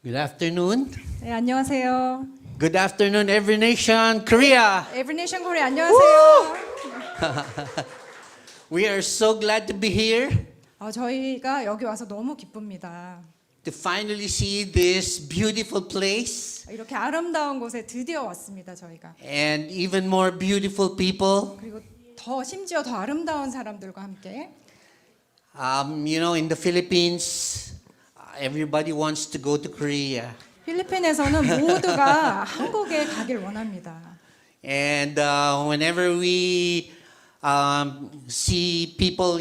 Good afternoon. 네, 안녕하세요. Good afternoon, every nation, Korea. 에브리네이션 코리아 안녕하세요. We are so glad to be here 저희가 여기 와서 너무 기쁩니다. to finally see this beautiful place 이렇게 아름다운 곳에 드디어 왔습니다. 저희가. and even more beautiful people. 그리고 심지어 더 아름다운 사람들과 함께. In the Philippines, everybody wants to go to Korea. 필리핀에서는 모두가 한국에 가길 원합니다. And whenever we see people,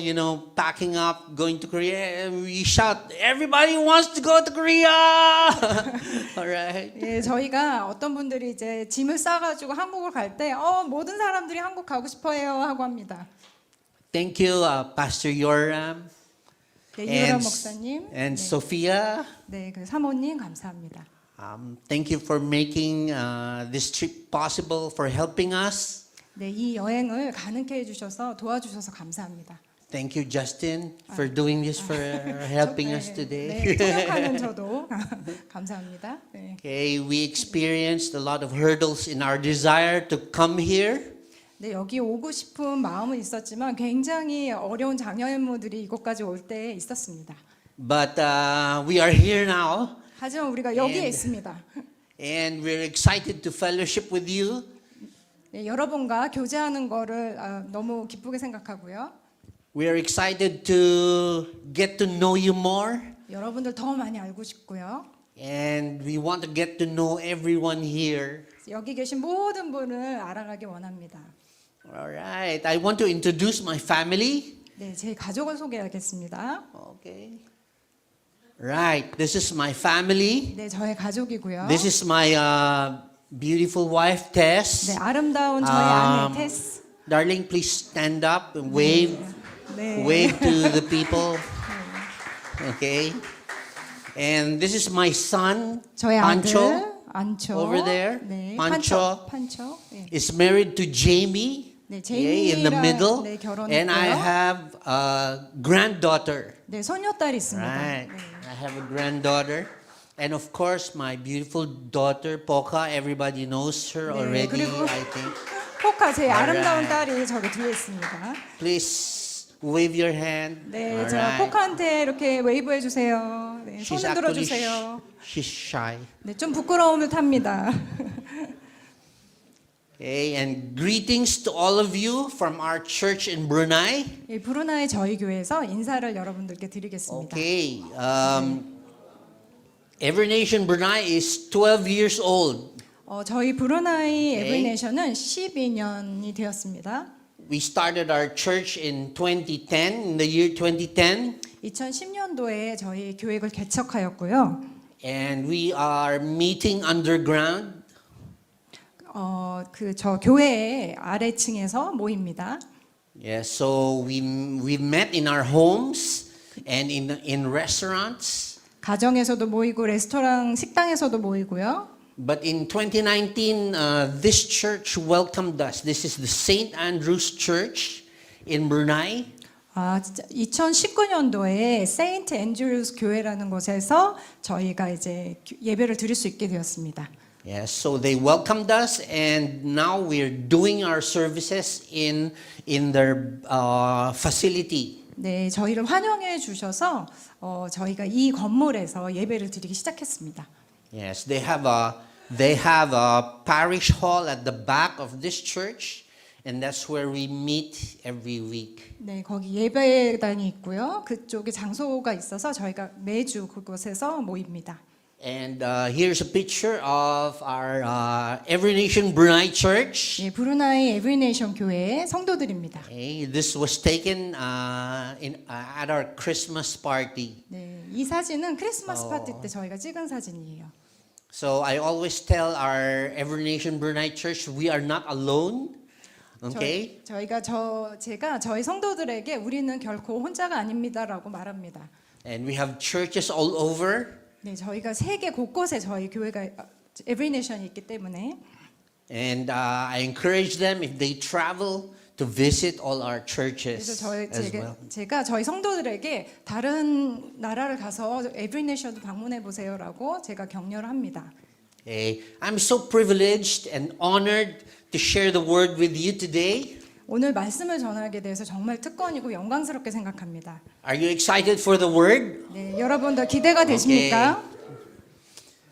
packing up, going to Korea, we shout, everybody wants to go to Korea! All right. 예, 저희가 어떤 분들이 이제 짐을 싸가지고 한국을 갈 때, 모든 사람들이 한국 가고 싶어해요 하고 합니다. Thank you, Pastor Yoram 네, 이효람 목사님, and Sophia. 네, 그 사모님 감사합니다. Thank you for making this trip possible, for helping us. 네, 이 여행을 가능케 해주셔서 도와주셔서 감사합니다. Thank you, Justin, for doing this, for helping us today. 네, 통역하는 저도 감사합니다. 네. Okay, we experienced a lot of hurdles in our desire to come here. 네, 여기 오고 싶은 마음은 있었지만 굉장히 어려운 장애인들이 이곳까지 올 때 있었습니다. But we are here now, 하지만 우리가 여기에 있습니다. and we're excited to fellowship with you. 네, 여러분과 교제하는 거를 너무 기쁘게 생각하고요. We are excited to get to know you more, 여러분들 더 많이 알고 싶고요. and we want to get to know everyone here. 여기 계신 모든 분을 알아가기 원합니다. All right, I want to introduce my family. 네, 제 가족을 소개하겠습니다. Okay. Right, this is my family. 네, 저의 가족이고요. This is my beautiful wife, Tess. 네, 아름다운 저의 아내 테스. Darling, please stand up and wave. 네. Wave to the people. Okay. And this is my son, 저의 Pancho. 아들 안초. over there. 네, Pancho. 판초. 네. Is married to Jamie. 네, Okay, in the middle. 네, And I 결혼했고요. have a granddaughter. 네, 소녀딸이 있습니다. Right. 네. I have a granddaughter. And of course, my beautiful daughter, Poca. Everybody knows her 네, already, 그리고 I think. 포카 제 아름다운 Alright. 딸이 저기 뒤에 있습니다. Please wave your hand. 네, All 저 right. 포카한테 이렇게 웨이브 해주세요. 네, She's 손을 actually 들어주세요. she's shy. 네, 좀 부끄러움을 탑니다. Okay, and greetings to all of you from our church in Brunei. 예, 브루나이 저희 교회에서 인사를 여러분들께 드리겠습니다. Okay, Every Nation Brunei is 12 years old. 저희 브루나이 네. 에브리네이션은 12년이 되었습니다. We started our church in 2010, in the year 2010, 2010년도에 저희 교회를 개척하였고요. and we are meeting underground. 저 교회의 아래층에서 모입니다. Yeah, so we met in our homes and in restaurants. 가정에서도 모이고 레스토랑 식당에서도 모이고요. But in 2019, this church welcomed us. This is the St. Andrew's Church in Brunei. 진짜 2019년도에 세인트 앤드루스 교회라는 곳에서 저희가 이제 예배를 드릴 수 있게 되었습니다. Yes, so they welcomed us, and now we're doing our services in their facility. 네, 저희를 환영해 주셔서 저희가 이 건물에서 예배를 드리기 시작했습니다. Yes, they have a parish hall at the back of this church, and that's where we meet every week. 네, 거기 예배당이 있고요. 그쪽에 장소가 있어서 저희가 매주 그곳에서 모입니다. And here's a picture of our Every Nation Brunei Church. 예, 브루나이 에브리네이션 교회의 성도들입니다. Okay, this was taken at our Christmas party. 네, 이 사진은 크리스마스 파티 때 저희가 찍은 사진이에요. So I always tell our Every Nation Brunei Church, we are not alone. Okay? 제가 저희 성도들에게 우리는 결코 혼자가 아닙니다라고 말합니다. And we have churches all over. 네, 저희가 세계 곳곳에 저희 교회가 에브리네이션이 있기 때문에 And I encourage them if they travel to visit all our 그래서 churches as well. 제가 저희 성도들에게 다른 나라를 가서 에브리 네이션도 방문해 보세요라고 제가 격려를 합니다. Okay. I'm so privileged and honored to share the word with you today. 오늘 말씀을 전하게 돼서 정말 특권이고 영광스럽게 생각합니다. Are you excited for the word? 네, 여러분들 기대가 되십니까?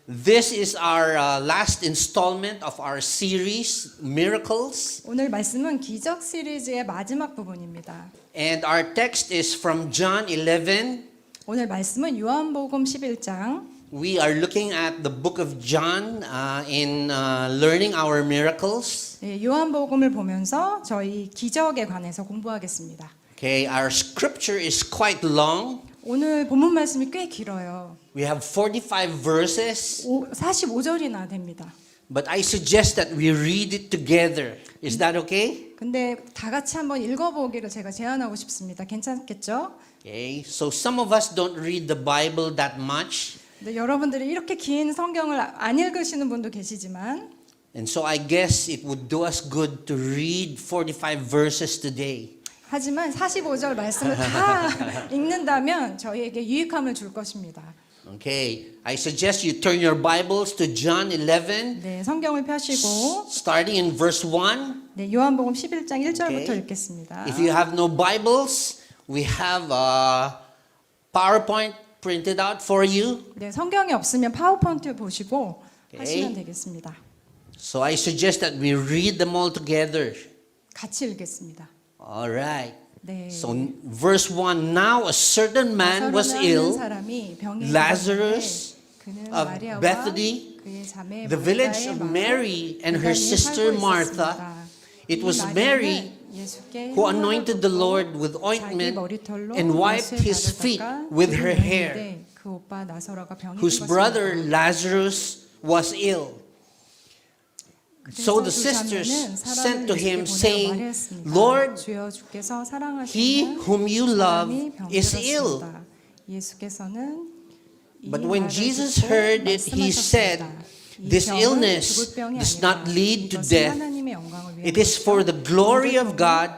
This is our last installment of our series, Miracles. 오늘 말씀은 기적 시리즈의 마지막 부분입니다. And our text is from John 11. 오늘 말씀은 요한복음 11장. We are looking at the book of John in learning our miracles. 네, 요한복음을 보면서 저희 기적에 관해서 공부하겠습니다. Okay, our scripture is quite long. 오늘 본문 말씀이 꽤 길어요. We have 45 verses, 45절이나 됩니다. but I suggest that we read it together. Is that okay? 근데 다 같이 한번 읽어보기를 제가 제안하고 싶습니다. 괜찮겠죠? Okay, so some of us don't read the Bible that much. 근데 여러분들이 이렇게 긴 성경을 안 읽으시는 분도 계시지만 And so I guess it would do us good to read 45 verses today. 하지만 45절 말씀을 다 읽는다면 저희에게 유익함을 줄 것입니다. Okay, I suggest you turn your Bibles to John 11, 네, 성경을 펴시고 starting in verse 1. 네, 요한복음 11장 1절부터 Okay. 읽겠습니다. If you have no Bibles, we have a PowerPoint printed out for you. 네, 성경이 없으면 파워포인트 보시고 Okay. 하시면 되겠습니다. So I suggest that we read them all together. 같이 읽겠습니다. All right. 네. So verse 1, now a certain man was 나사로라는 ill, 사람이 병에 Lazarus 들었는데 그는 of 마리아와 Bethany, 그의 자매 the village of Mary and her sister Martha. It was Mary who anointed the Lord with ointment and wiped his feet with her hair, whose brother Lazarus was ill. So the sisters sent to him, saying, Lord, he whom you love is ill. But when Jesus heard it, he said, this illness does not lead to death. It is for the glory of God,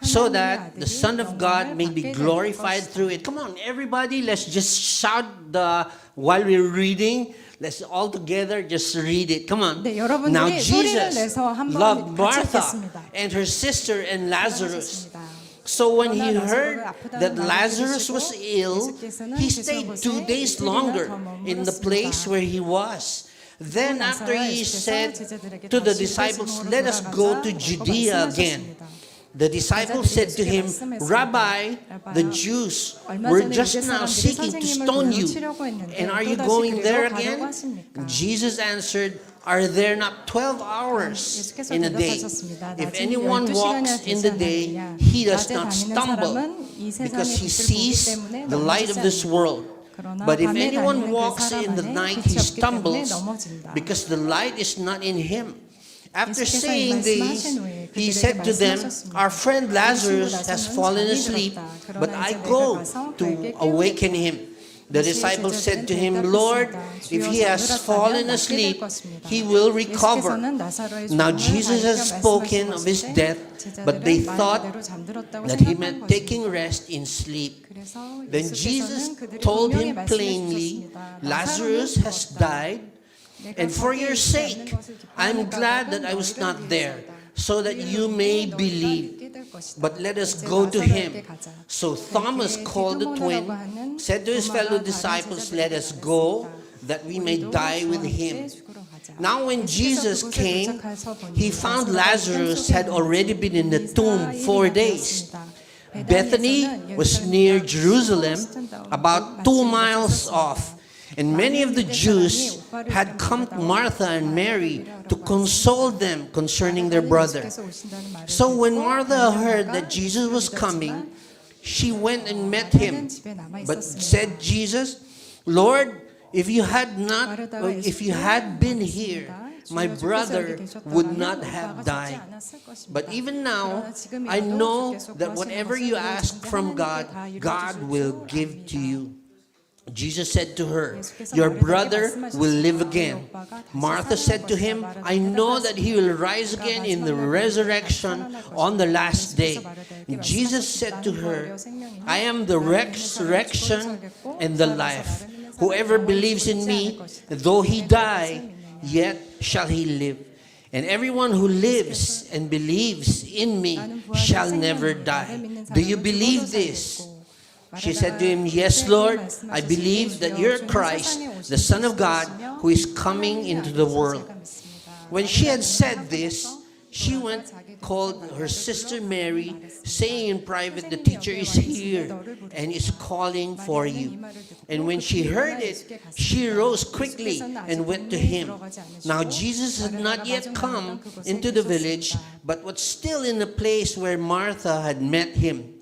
so that the Son of God may be glorified through it. Come on, everybody, let's just shout while we're reading. Let's all together just read it. Come on. 네, 여러분들이 Now 소리를 Jesus 내서 한번 loved 같이 Martha 읽겠습니다. and her sister and Lazarus. 따라하겠습니다. So when he 그러나 heard 나사로를 that 아프다는 Lazarus 말을 was 들으시고 ill, 예수께서는 he 그 stayed 곳에 2 days 이틀이나 longer 더 in the 머물렀습니다. place where he was. Then after he 예수께서 said 제자들에게 to the 다시 disciples, 베드로로 let us go to 돌아가자 Judea 라고 again. 말씀하셨습니다. The disciples said to him, Rabbi, the Jews were just now seeking to stone you, and are you going there again? Jesus answered, are there not 12 hours in a day? If anyone walks in the day, he does not stumble, because he sees the light of this world. But if anyone walks in the night, he stumbles, because the light is not in him. After saying this, he said to them, our friend Lazarus has fallen asleep, but I go to awaken him. The disciples said to him, Lord, if he has fallen asleep, he will recover. Now Jesus has spoken of his death, but they thought that he meant taking rest in sleep. Then Jesus told him plainly, Lazarus has died, and for your sake, I'm glad that I was not there, so that you may believe. But let us go to him. So Thomas, called the twin, said to his fellow disciples, let us go, that we may die with him. Now when Jesus came, he found Lazarus had already been in the tomb 4 days. Bethany was near Jerusalem, about 2 miles off. And many of the Jews had come to Martha and Mary to console them concerning their brother. So when Martha heard that Jesus was coming, she went and met him. But said Jesus, Lord, if you had been here, my brother would not have died. But even now, I know that whatever you ask from God, God will give to you. Jesus said to her, 예수께서 "Your 마르다에게 brother will live 말씀하셨습니다. again." 너희 오빠가 다시 Martha 살아날 said to 것이다. him, 마르다가 "I know that he will 대답하였습니다. rise 그가 again in the 마지막 날에 resurrection 살아날 on the 것이다. last day." 예수께서 마르다에게 Jesus 말씀하셨습니다. said to 나는 her, 부활이요 생명이니 "I am the 나를 믿는 사람은 resurrection 죽어도 살겠고 and the 살아서 life. 나를 믿는 사람은 Whoever 영원히 believes in 죽지 me, 않을 것이다. though he 내가 die, 그것을 믿느냐. yet shall he live. And everyone who lives and believes in me 나는 부활이요 shall never 생명이니 나를 die." 믿는 Do you 사람은 believe 죽어도 this? 살겠고. She said to him, 마르다가 "Yes, 그에게 Lord, I 말씀하시되 believe that 주여, you're 주는 Christ, 세상에 오신 the Son of God, 그리스도시며 who is coming 하나님의 into the 아들이신 world." 제가 믿습니다. When she had 마르다는 said 하고 this, 나서 she 돌아가 went, 자기 called 동생 her 마리아를 sister 불러 Mary, 말했습니다. saying in private, "The 선생님이 teacher 여기에 is 와 있으니 here 너를 and is 부르신다. calling for 마리아는 이 you." 말을 듣고 And when 급히 she heard 일어나 it, 예수께 갔습니다. she rose quickly 예수께서는 and 아직 went to 동네에 him. 들어가지 않으시고 Now Jesus had not 마리아가 yet 마중 come 나갔던 그곳에 into the village, 계셨습니다. but was still in the place where Martha had met him.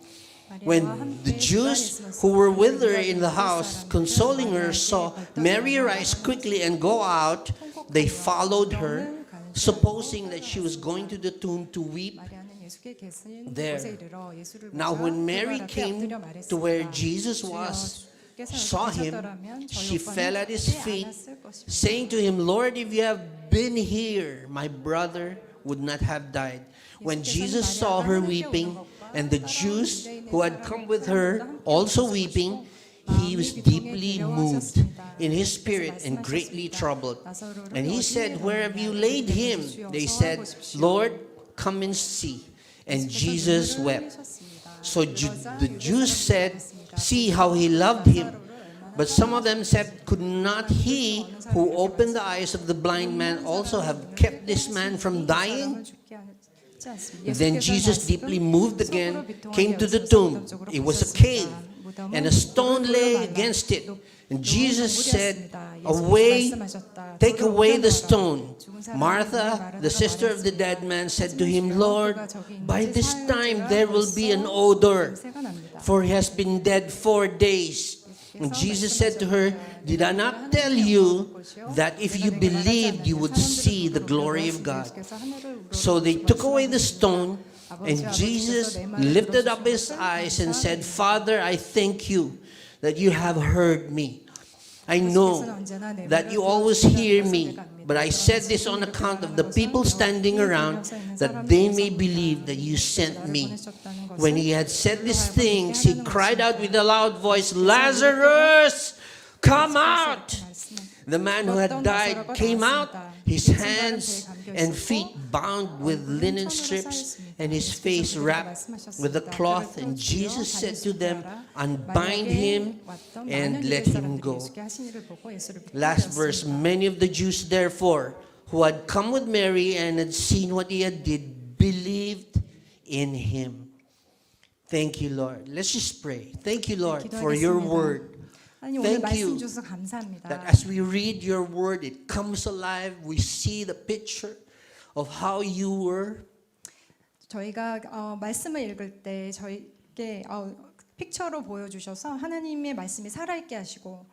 마리아와 When 함께 the Jews who were with her in the house, consoling her, saw Mary rise quickly and go out, they followed her, supposing that she was going to the tomb to weep. 마리아는 예수께 계신 there. 곳에 이르러 예수를 Now 보자 when Mary 그발 앞에 came 엎드려 to where 말했습니다. Jesus 주여, was, 주께서 saw 여기 him, 계셨더라면 저희 she 오빠는 fell at his 죽지 feet, 않았을 것입니다. saying to him, "Lord, if you have been here, my brother would not have died." When Jesus saw her weeping, and the Jews who had come with her also weeping, he was deeply moved in his spirit and greatly troubled. And he said, "Where have you laid him?" They said, "Lord, come and see." And Jesus wept. So the Jews said, "See how he loved him." But some of them said, "Could not he who opened the eyes of the blind man also have kept this man from dying?" Then Jesus, deeply moved again, came to the tomb. It was a cave, and a stone lay against it. And Jesus said, "Away, take away the stone." Martha, the sister of the dead man, said to him, "Lord, by this time there will be an odor, for he has been dead 4 days." And Jesus said to her, "Did I not tell you that if you believed, you would see the glory of God?" So they took away the stone, and Jesus lifted up his eyes and said, "Father, I thank you that you have heard me. I know that you always hear me, but I said this on account of the people standing around, that they may believe that you sent me." When he had said these things, he cried out with a loud voice, "Lazarus, come out!" The man who had died came out, his hands and feet bound with linen strips, and his face wrapped with a cloth. And Jesus said to them, "Unbind him and let him go." Last verse. Many of the Jews, therefore, who had come with Mary and had seen what he had did, believed in him. Thank you, Lord. Let's just pray. Thank you, Lord, for your word. 하나님 오늘 Thank 말씀 you 주셔서 감사합니다. that as we read your word, it comes alive. We see the picture of how you were. 저희가 말씀을 읽을 때 저희께 픽처로 보여주셔서 하나님의 말씀이 살아있게 하시고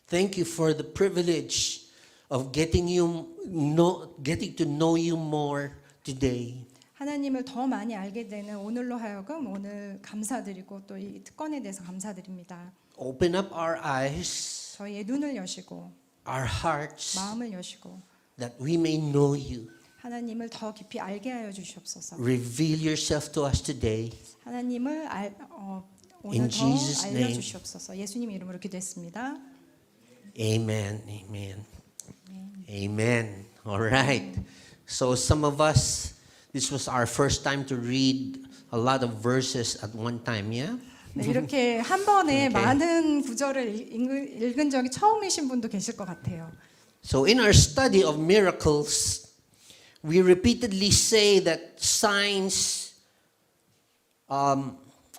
Thank you for the privilege of getting to know you more today. 하나님을 더 많이 알게 되는 오늘로 하여금 오늘 감사드리고 또 이 특권에 대해서 감사드립니다. Open up our eyes, 저희의 눈을 여시고 our hearts, 마음을 여시고 that we may know you. 하나님을 더 깊이 알게 하여 주시옵소서. Reveal yourself to us today. 하나님을 오늘 In 더 Jesus' name. 알려주시옵소서. 예수님 이름으로 기도했습니다. Amen. Amen. Amen. All right. So some of us, this was our first time to read a lot of verses at one time, yeah? 네, 이렇게 한 번에 Okay. 많은 구절을 읽은 적이 처음이신 분도 계실 것 같아요. So in our study of miracles, we repeatedly say that signs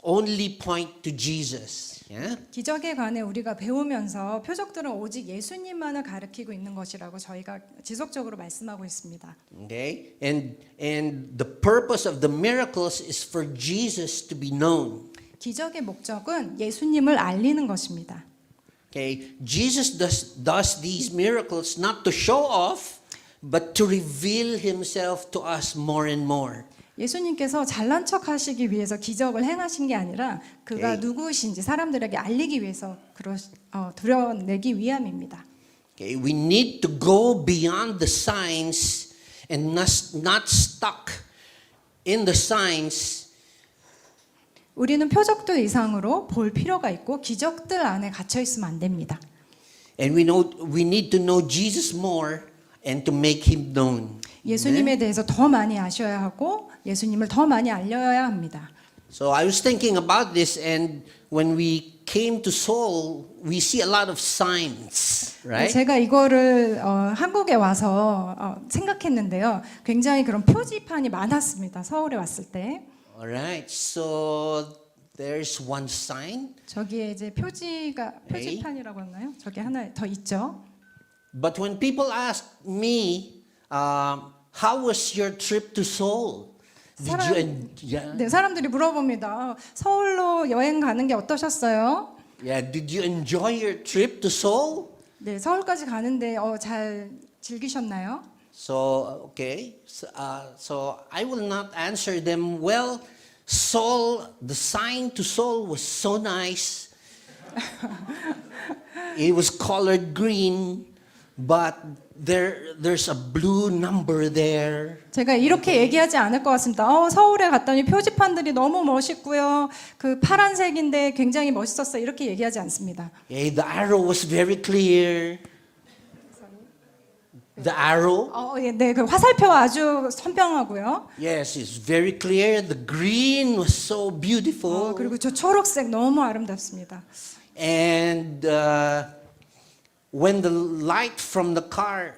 only point to Jesus. Yeah? 기적에 관해 우리가 배우면서 표적들은 오직 예수님만을 가리키고 있는 것이라고 저희가 지속적으로 말씀하고 있습니다. Okay? And the purpose of the miracles is for Jesus to be known. 기적의 목적은 예수님을 알리는 것입니다. Okay? Jesus does these miracles not to show off, but to reveal himself to us more and more. 예수님께서 잘난 척 하시기 위해서 기적을 행하신 게 아니라 그가 누구신지 사람들에게 알리기 위해서 드러내기 위함입니다. Okay, we need to go beyond the signs and not stuck in the signs. 우리는 표적들 이상으로 볼 필요가 있고 기적들 안에 갇혀 있으면 안 됩니다. And we need to know Jesus more and to make him known. 예수님에 대해서 더 많이 아셔야 하고 예수님을 더 많이 알려야 합니다. So I was thinking about this, and when we came to Seoul, we see a lot of signs, right? 제가 이거를 한국에 와서 생각했는데요. 굉장히 그런 표지판이 많았습니다. 서울에 왔을 때. All right. So there's one sign. 저기에 이제 표지판이라고 하나요? 저기 하나 더 있죠. But when people ask me, how was your trip to Seoul? 네, 사람들이 물어봅니다. 서울로 여행 가는 게 어떠셨어요? Yeah, did you enjoy your trip to Seoul? 네, 서울까지 가는데 잘 즐기셨나요? So, okay. So I will not answer them, well, Seoul, the sign to Seoul was so nice. It was colored green, but there's a blue number there. 제가 이렇게 얘기하지 않을 것 같습니다. 서울에 갔더니 표지판들이 너무 멋있고요. 그 파란색인데 굉장히 멋있었어. 이렇게 얘기하지 않습니다. Okay, the arrow was very clear. The arrow? 네, 그 화살표가 아주 선명하고요. Yes, it's very clear. The green was so beautiful. 그리고 저 초록색 너무 아름답습니다. And when the light from the car,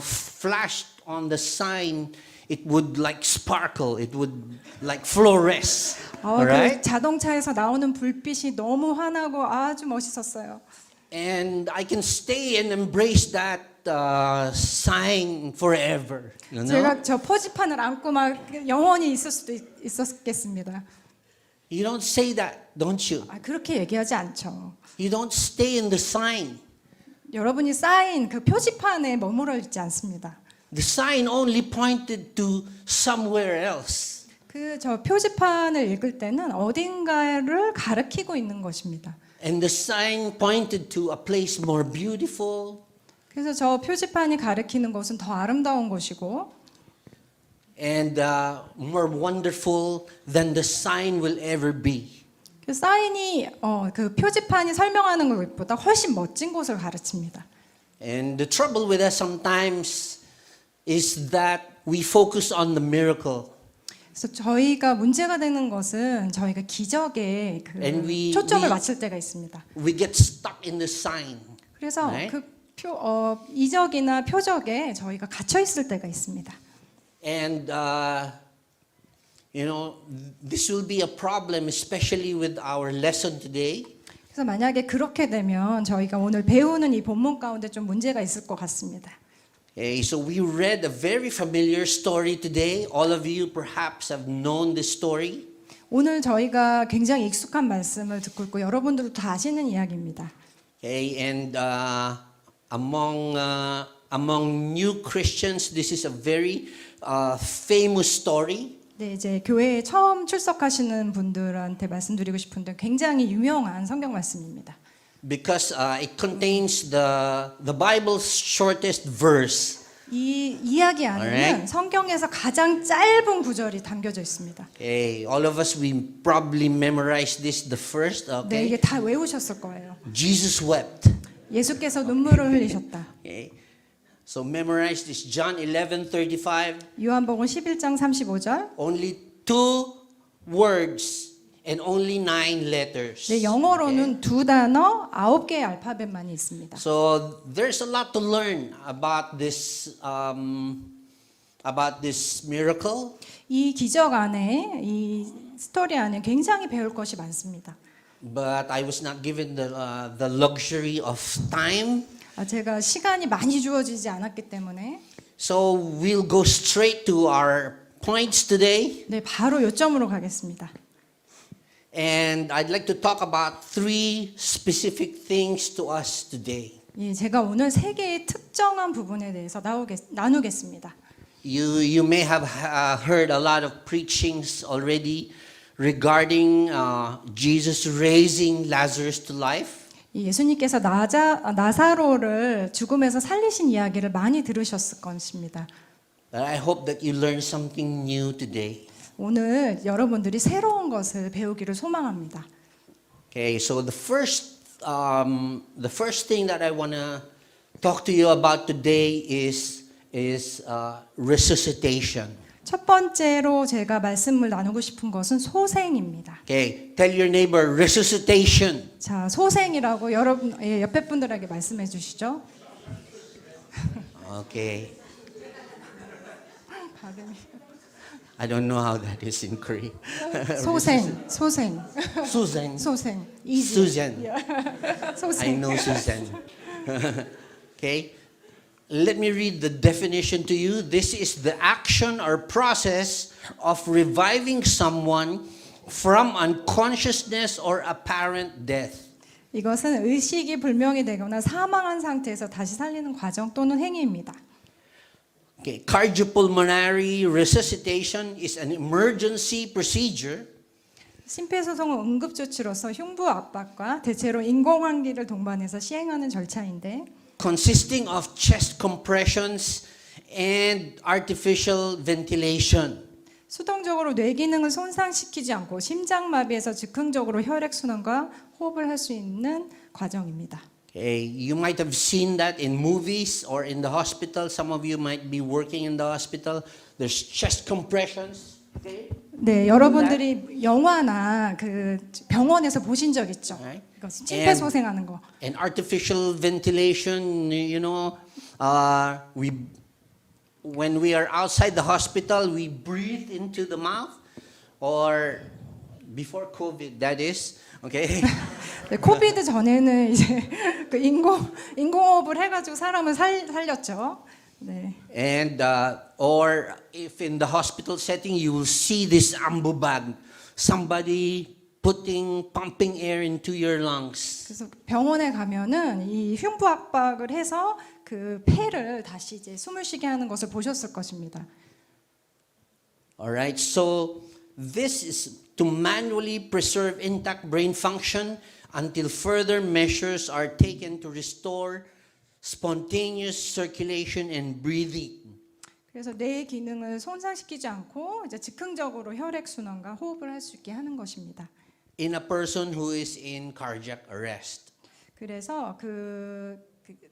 flashed on the sign, it would like sparkle. It would like fluoresce. 그 자동차에서 나오는 불빛이 너무 환하고 아주 멋있었어요. And I can stay and embrace that sign forever. You know? 제가 저 표지판을 안고 막 영원히 있을 수도 있었겠습니다. You don't say that, don't you? 그렇게 얘기하지 않죠. You don't stay in the sign. 여러분이 쌓인 그 표지판에 머물러 있지 않습니다. The sign only pointed to somewhere else. 그 저 표지판을 읽을 때는 어딘가를 가리키고 있는 것입니다. And the sign pointed to a place more beautiful. 그래서 저 표지판이 가리키는 것은 더 아름다운 곳이고 and more wonderful than the sign will ever be. 그 사인이 그 표지판이 설명하는 것보다 훨씬 멋진 곳을 가르칩니다. And the trouble with us sometimes is that we focus on the miracle. 그래서 저희가 문제가 되는 것은 저희가 기적에 그 초점을 맞출 때가 있습니다. We get stuck in the sign. 그래서 right? 그 이적이나 표적에 저희가 갇혀 있을 때가 있습니다. And this will be a problem, especially with our lesson today. 그래서 만약에 그렇게 되면 저희가 오늘 배우는 이 본문 가운데 좀 문제가 있을 것 같습니다. Okay, so we read a very familiar story today. All of you perhaps have known this story. 오늘 저희가 굉장히 익숙한 말씀을 듣고 있고 여러분들도 다 아시는 이야기입니다. Okay, and among new Christians, this is a very famous story. 네, 이제 교회에 처음 출석하시는 분들한테 말씀드리고 싶은데 굉장히 유명한 성경 말씀입니다. Because it contains the Bible's shortest verse. 이 이야기 안에는 Alright. 성경에서 가장 짧은 구절이 담겨져 있습니다. Okay, all of us we probably memorized this the first. 네, Okay, 이게 다 외우셨을 거예요. Jesus wept. 예수께서 눈물을 흘리셨다. Okay, so memorize this. John 11:35. 요한복음 11장 35절. Only 2 words and only 9 letters. 네, 영어로는 두 단어, 9개의 알파벳만이 있습니다. So there's a lot to learn about this miracle. 이 기적 안에 이 스토리 안에 굉장히 배울 것이 많습니다. But I was not given the luxury of time. 제가 시간이 많이 주어지지 않았기 때문에 So we'll go straight to our points today. 네, 바로 요점으로 가겠습니다. And I'd like to talk about 3 specific things to us today. 예, 제가 오늘 세 개의 특정한 부분에 대해서 나누겠습니다. you may have heard a lot of preachings already regarding Jesus raising Lazarus to life. 이 예수님께서 나사로를 죽음에서 살리신 이야기를 많이 들으셨을 것입니다. But I hope that you learn something new today. 오늘 여러분들이 새로운 것을 배우기를 소망합니다. Okay, so the first thing that I want to talk to you about today is resuscitation. 첫 번째로 제가 말씀을 나누고 싶은 것은 소생입니다. Okay, tell your neighbor resuscitation. 자, 소생이라고 여러분 옆에 분들에게 말씀해 주시죠. Okay, 발음이. I don't know how that is in Korean. 소생. Susan. 소생. Easy. Susan. Yeah. I 소생. know Susan. Okay, let me read the definition to you. This is the action or process of reviving someone from unconsciousness or apparent death. 이것은 의식이 불명이 되거나 사망한 상태에서 다시 살리는 과정 또는 행위입니다. Okay, cardiopulmonary resuscitation is an emergency procedure 심폐소생은 응급조치로서 흉부 압박과 대체로 인공환기를 동반해서 시행하는 절차인데 consisting of chest compressions and artificial ventilation. 수동적으로 뇌 기능을 손상시키지 않고 심장마비에서 즉흥적으로 혈액순환과 호흡을 할 수 있는 과정입니다. Okay, you might have seen that in movies or in the hospital. Some of you might be working in the hospital. There's chest compressions. Okay? 네, 여러분들이 영화나 그 병원에서 보신 적 있죠? Right. 이것은 심폐소생하는 거. And artificial ventilation, you know, when we are outside the hospital, we breathe into the mouth, or before COVID, that is, okay. 네, 코비드 전에는 이제 그 인공호흡을 해가지고 사람을 살렸죠. 네. And or if in the hospital setting, you will see this ambu bag, somebody pumping air into your lungs. 그래서 병원에 가면은 이 흉부 압박을 해서 그 폐를 다시 이제 숨을 쉬게 하는 것을 보셨을 것입니다. All right, so this is to manually preserve intact brain function until further measures are taken to restore spontaneous circulation and breathing. 그래서 뇌의 기능을 손상시키지 않고 이제 즉흥적으로 혈액 순환과 호흡을 할 수 있게 하는 것입니다. In a person who is in cardiac arrest. 그래서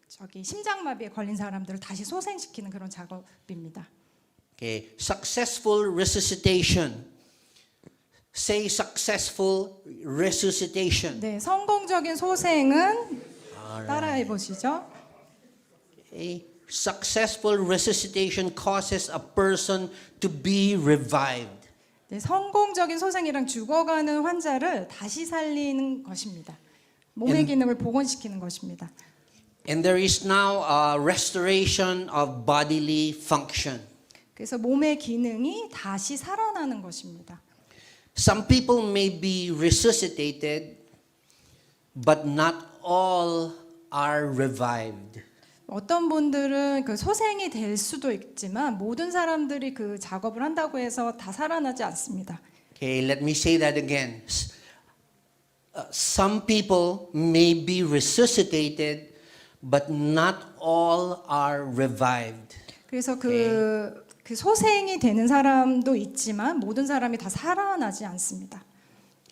저기 심장마비에 걸린 사람들을 다시 소생시키는 그런 작업입니다. Okay, successful resuscitation. Say successful resuscitation. 네, 성공적인 소생은 따라해 보시죠. Okay. Successful resuscitation causes a person to be revived. 네, 성공적인 소생이란 죽어가는 환자를 다시 살리는 것입니다. 몸의 기능을 복원시키는 것입니다. And there is now a restoration of bodily function. 그래서 몸의 기능이 다시 살아나는 것입니다. Some people may be resuscitated, but not all are revived. 어떤 분들은 그 소생이 될 수도 있지만 모든 사람들이 그 작업을 한다고 해서 다 살아나지 않습니다. Okay, let me say that again. Some people may be resuscitated, but not all are revived. 그래서 그 소생이 되는 사람도 있지만 모든 사람이 다 살아나지 않습니다.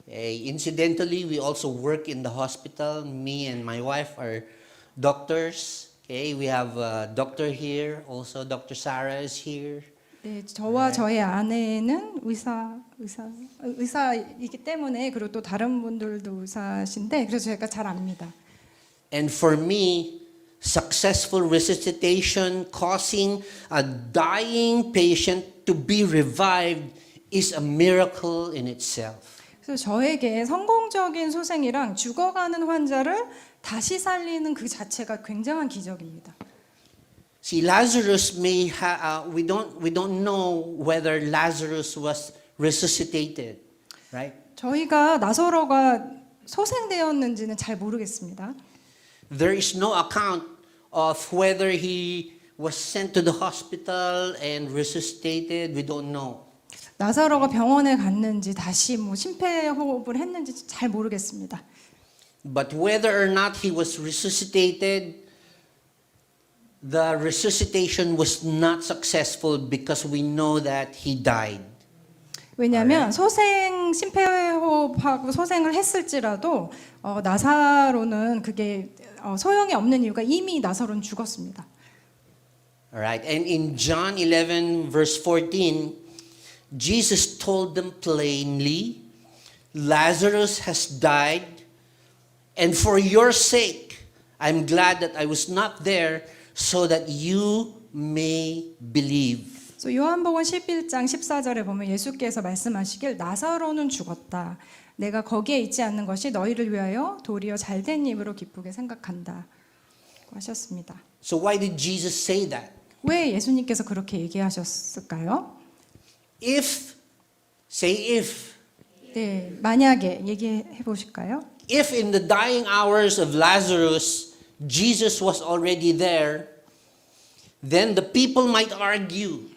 Okay, incidentally, we also work in the hospital. Me and my wife are doctors. Okay, we have a doctor here. Also, Dr. Sarah is here. 네, 저와 저의 아내는 의사이기 때문에 그리고 또 다른 분들도 의사신데 그래서 제가 잘 압니다. And for me, successful resuscitation causing a dying patient to be revived is a miracle in itself. 그래서 저에게 성공적인 소생이랑 죽어가는 환자를 다시 살리는 그 자체가 굉장한 기적입니다. See, Lazarus may we don't know whether Lazarus was resuscitated, right? 저희가 나사로가 소생되었는지는 잘 모르겠습니다. There is no account of whether he was sent to the hospital and resuscitated, we don't know. 나사로가 병원에 갔는지 다시 뭐 심폐호흡을 했는지 잘 모르겠습니다. But whether or not he was resuscitated, the resuscitation was not successful because we know that he died. 왜냐하면 심폐호흡하고 소생을 했을지라도 나사로는 그게 소용이 없는 이유가 이미 나사로는 죽었습니다. Alright, and in John 11 verse 14, Jesus told them plainly, Lazarus has died, and for your sake, I'm glad that I was not there so that you may believe. 그래서 요한복음 11장 14절에 보면 예수께서 말씀하시길 나사로는 죽었다. 내가 거기에 있지 않는 것이 너희를 위하여 도리어 잘된 입으로 기쁘게 생각한다. 하셨습니다. So why did Jesus say that? 왜 예수님께서 그렇게 얘기하셨을까요? Say if. 네, 만약에 얘기해 보실까요? If in the dying hours of Lazarus, Jesus was already there, then the people might argue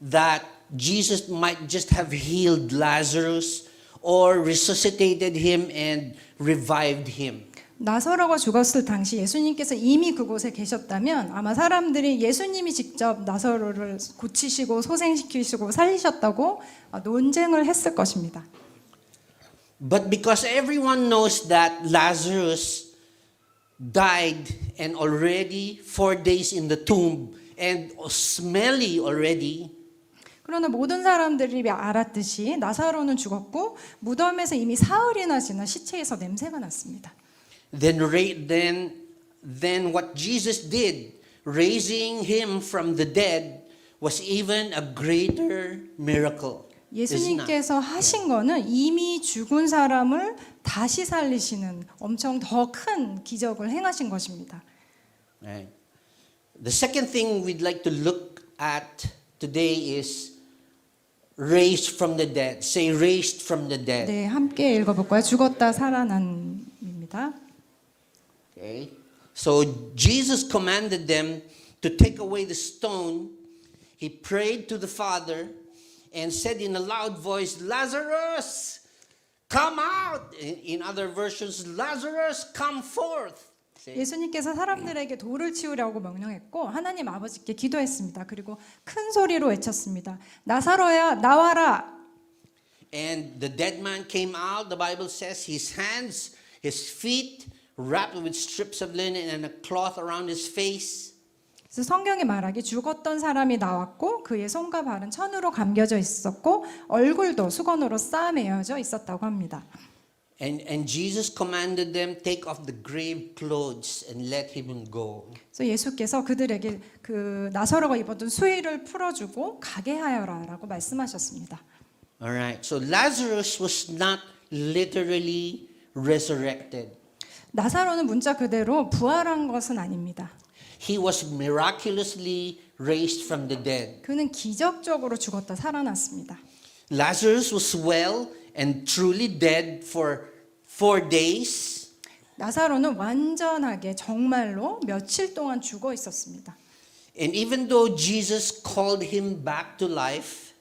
that Jesus might just have healed Lazarus or resuscitated him and revived him. 나사로가 죽었을 당시 예수님께서 이미 그곳에 계셨다면 아마 사람들이 예수님이 직접 나사로를 고치시고 소생시키시고 살리셨다고 논쟁을 했을 것입니다. But because everyone knows that Lazarus died and already 4 days in the tomb and smelly already, 그러나 모든 사람들이 알았듯이 나사로는 죽었고 무덤에서 이미 사흘이나 지나 시체에서 냄새가 났습니다. then what Jesus did, raising him from the dead, was even a greater miracle. 예수님께서 하신 거는 이미 죽은 사람을 다시 살리시는 엄청 더 큰 기적을 행하신 것입니다. Right. The second thing we'd like to look at today is raised from the dead. Say raised from the dead. 네, 함께 읽어볼까요? 죽었다 살아난입니다. Okay. So Jesus commanded them to take away the stone. He prayed to the Father and said in a loud voice, Lazarus, come out. In other versions, Lazarus, come forth. 예수님께서 사람들에게 돌을 치우려고 명령했고 하나님 아버지께 기도했습니다. 그리고 큰 소리로 외쳤습니다. 나사로야 나와라. And the dead man came out. The Bible says his hands, his feet wrapped with strips of linen and a cloth around his face. 그래서 성경에 말하기 죽었던 사람이 나왔고 그의 손과 발은 천으로 감겨져 있었고 얼굴도 수건으로 싸매어져 있었다고 합니다. And Jesus commanded them take off the grave clothes and let him go. 그래서 예수께서 그들에게 그 나사로가 입었던 수의를 풀어주고 가게 하여라라고 말씀하셨습니다. All right. So Lazarus was not literally resurrected. 나사로는 문자 그대로 부활한 것은 아닙니다. He was miraculously raised from the dead. 그는 기적적으로 죽었다 살아났습니다. Lazarus was well and truly dead for 4 days. 나사로는 완전하게 정말로 며칠 동안 죽어 있었습니다. And even though Jesus called him back to life,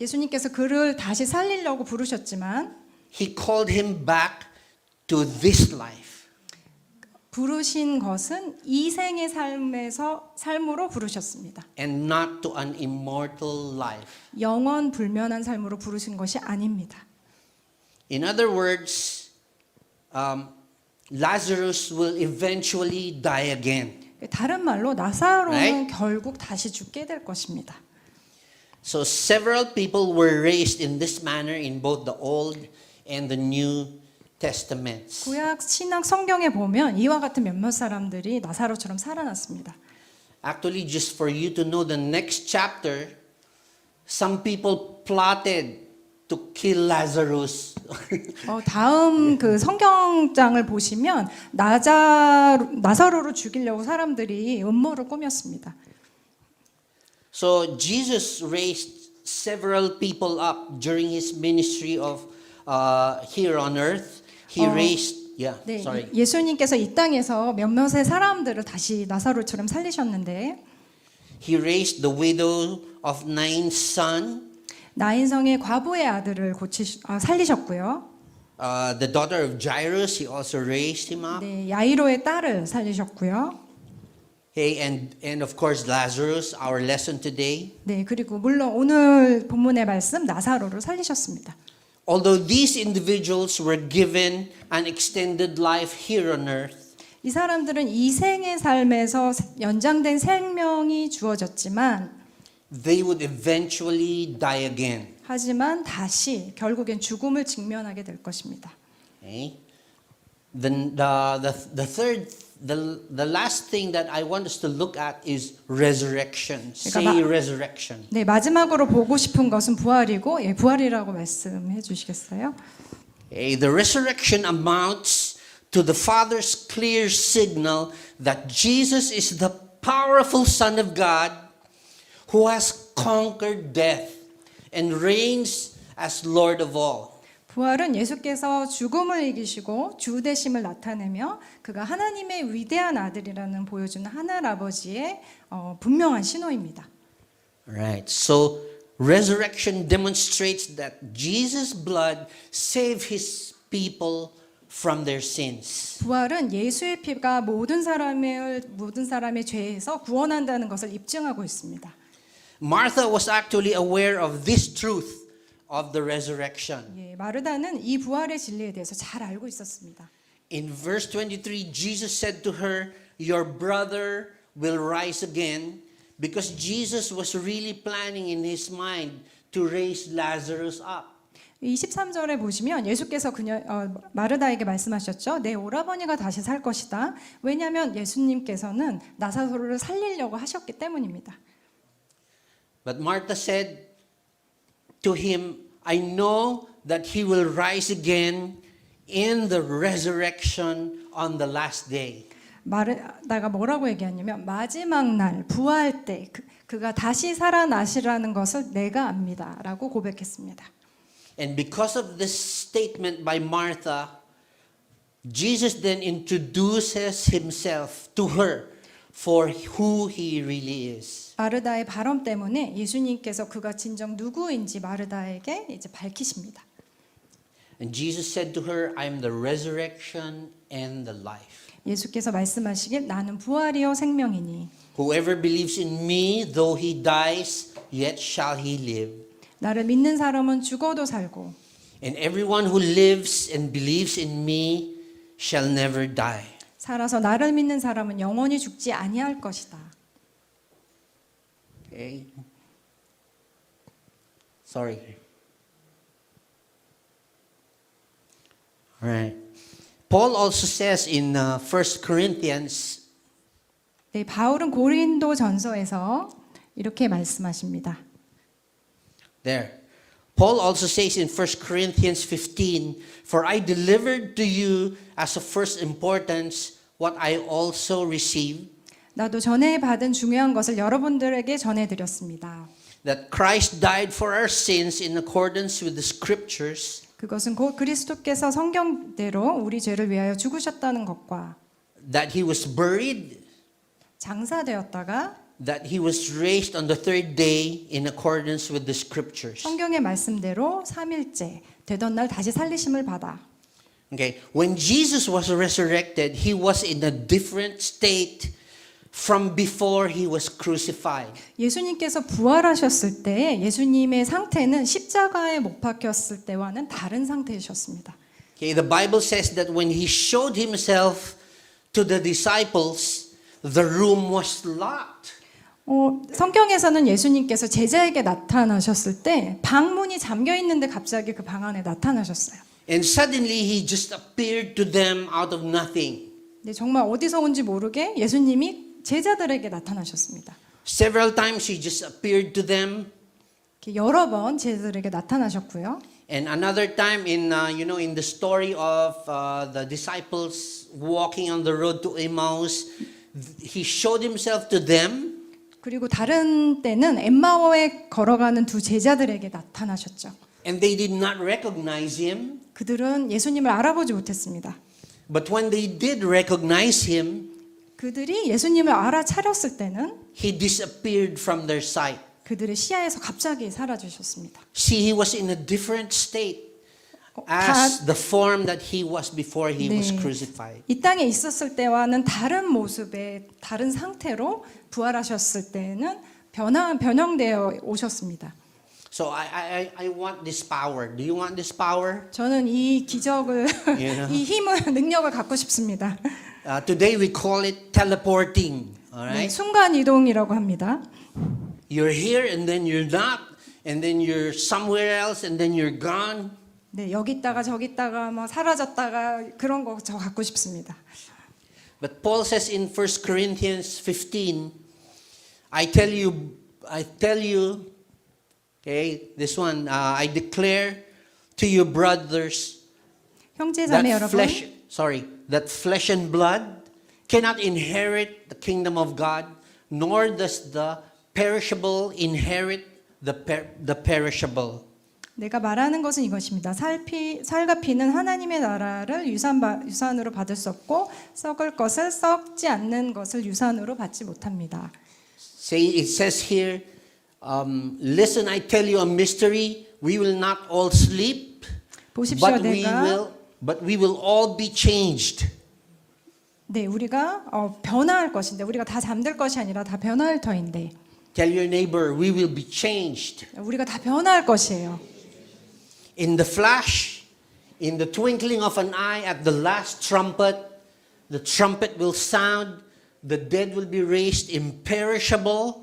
예수님께서 그를 다시 살리려고 부르셨지만 he called him back to this life. 부르신 것은 이 생의 삶으로 부르셨습니다. And not to an immortal life. 영원 불면한 삶으로 부르신 것이 아닙니다. In other words, Lazarus will eventually die again. 다른 말로 나사로는 Right? 결국 다시 죽게 될 것입니다. So several people were raised in this manner in both the Old and the New Testaments. 구약 신약 성경에 보면 이와 같은 몇몇 사람들이 나사로처럼 살아났습니다. Actually, just for you to know the next chapter, some people plotted to kill Lazarus. 다음 그 성경장을 보시면 나사로를 죽이려고 사람들이 음모를 꾸몄습니다. So Jesus raised several people up during his ministry of here on earth. He raised, yeah, 네, sorry. 예수님께서 이 땅에서 몇몇의 사람들을 다시 나사로처럼 살리셨는데 He raised the widow of Nain's son, 나인성의 과부의 아들을 살리셨고요. the daughter of Jairus. He also raised him up. 네, 야이로의 딸을 살리셨고요. Hey, and of course Lazarus, our lesson today. 네, 그리고 물론 오늘 본문의 말씀 나사로를 살리셨습니다. Although these individuals were given an extended life here on earth, 이 사람들은 이 생의 삶에서 연장된 생명이 주어졌지만 they would eventually die again. 하지만 다시 결국엔 죽음을 직면하게 될 것입니다. Okay? The last thing that I want us to look at is resurrection. Say resurrection. 네, 마지막으로 보고 싶은 것은 부활이고, 예, 부활이라고 말씀해 주시겠어요? Okay, the resurrection amounts to the Father's clear signal that Jesus is the powerful Son of God who has conquered death and reigns as Lord of all. 부활은 예수께서 죽음을 이기시고 주 되심을 나타내며 그가 하나님의 위대한 아들이라는 보여주는 하늘 아버지의 분명한 신호입니다. Right. So resurrection demonstrates that Jesus' blood saved his people from their sins. 부활은 예수의 피가 모든 사람의 죄에서 구원한다는 것을 입증하고 있습니다. Martha was actually aware of this truth of the resurrection. 예, 마르다는 이 부활의 진리에 대해서 잘 알고 있었습니다. In verse 23, Jesus said to her, "Your brother will rise again," because Jesus was really planning in his mind to raise Lazarus up. 23절에 보시면 예수께서 마르다에게 말씀하셨죠. 내 오라버니가 다시 살 것이다. 왜냐하면 예수님께서는 나사로를 살리려고 하셨기 때문입니다. But Martha said to him, "I know that he will rise again in the resurrection on the last day." 마르다가 뭐라고 얘기하냐면 마지막 날 부활 때 그가 다시 살아나시라는 것을 내가 압니다. 라고 고백했습니다. And because of this statement by Martha, Jesus then introduces himself to her for who he really is. 마르다의 발언 때문에 예수님께서 그가 진정 누구인지 마르다에게 이제 밝히십니다. And Jesus said to her, "I am the resurrection and the life. 예수께서 말씀하시길 나는 부활이요 생명이니 Whoever believes in me, though he dies, yet shall he live. 나를 믿는 사람은 죽어도 살고 And everyone who lives and believes in me shall never die." 살아서 나를 믿는 사람은 영원히 죽지 아니할 것이다. Okay. Sorry. All right. Paul also says in 1 Corinthians, 네, 바울은 고린도전서에서 이렇게 말씀하십니다. there. Paul also says in 1 Corinthians 15, "For I delivered to you as of first importance what I also received, 나도 전에 받은 중요한 것을 여러분들에게 전해드렸습니다. that Christ died for our sins in accordance with the scriptures, 그것은 곧 그리스도께서 성경대로 우리 죄를 위하여 죽으셨다는 것과 that he was buried, 장사되었다가 that he was raised on the third day in accordance with the scriptures." 성경의 말씀대로 3일째 되던 날 다시 살리심을 받아. Okay, when Jesus was resurrected, he was in a different state from before he was crucified. 예수님께서 부활하셨을 때 예수님의 상태는 십자가에 못 박혔을 때와는 다른 상태이셨습니다. Okay, the Bible says that when he showed himself to the disciples, the room was locked. 성경에서는 예수님께서 제자에게 나타나셨을 때 방문이 잠겨 있는데 갑자기 그 방 안에 나타나셨어요. And suddenly he just appeared to them out of nothing. 네, 정말 어디서 온지 모르게 예수님이 제자들에게 나타나셨습니다. Several times he just appeared to them. 여러 번 제자들에게 나타나셨고요. And another time in in the story of the disciples walking on the road to Emmaus, he showed himself to them. 그리고 다른 때는 엠마오에 걸어가는 두 제자들에게 나타나셨죠. And they did not recognize him. 그들은 예수님을 알아보지 못했습니다. But when they did recognize him, 그들이 예수님을 알아차렸을 때는 he disappeared from their sight. 그들의 시야에서 갑자기 사라지셨습니다. See, he was in a different state as the form that he was before he was 네. crucified. 이 땅에 있었을 때와는 다른 모습의 다른 상태로 부활하셨을 때는 변형되어 오셨습니다. So I want this power. Do you want this power? 저는 이 기적을 Yeah. 이 힘을 능력을 갖고 싶습니다. Today we call it teleporting. All 네, right? 순간 이동이라고 합니다. You're here and then you're not, and then you're somewhere else and then you're gone. 네, 여기 있다가 저기 있다가 뭐 사라졌다가 그런 거 저 갖고 싶습니다. But Paul says in 1 Corinthians 15, I tell you, okay, this one, I declare to you brothers 형제자매 여러분, that flesh and blood cannot inherit the kingdom of God, nor does the perishable inherit the perishable. 내가 말하는 것은 이것입니다. 살과 피는 하나님의 나라를 유산으로 받을 수 없고 썩을 것을 썩지 않는 것을 유산으로 받지 못합니다. It says here, listen, I tell you a mystery. We will not all sleep, 보십시오, but we will all be changed. 네, 우리가 변화할 것인데 우리가 다 잠들 것이 아니라 다 변화할 터인데 Tell your neighbor, we will be changed. 우리가 다 변화할 것이에요. In the flash, in the twinkling of an eye, at the last trumpet, the trumpet will sound, the dead will be raised imperishable,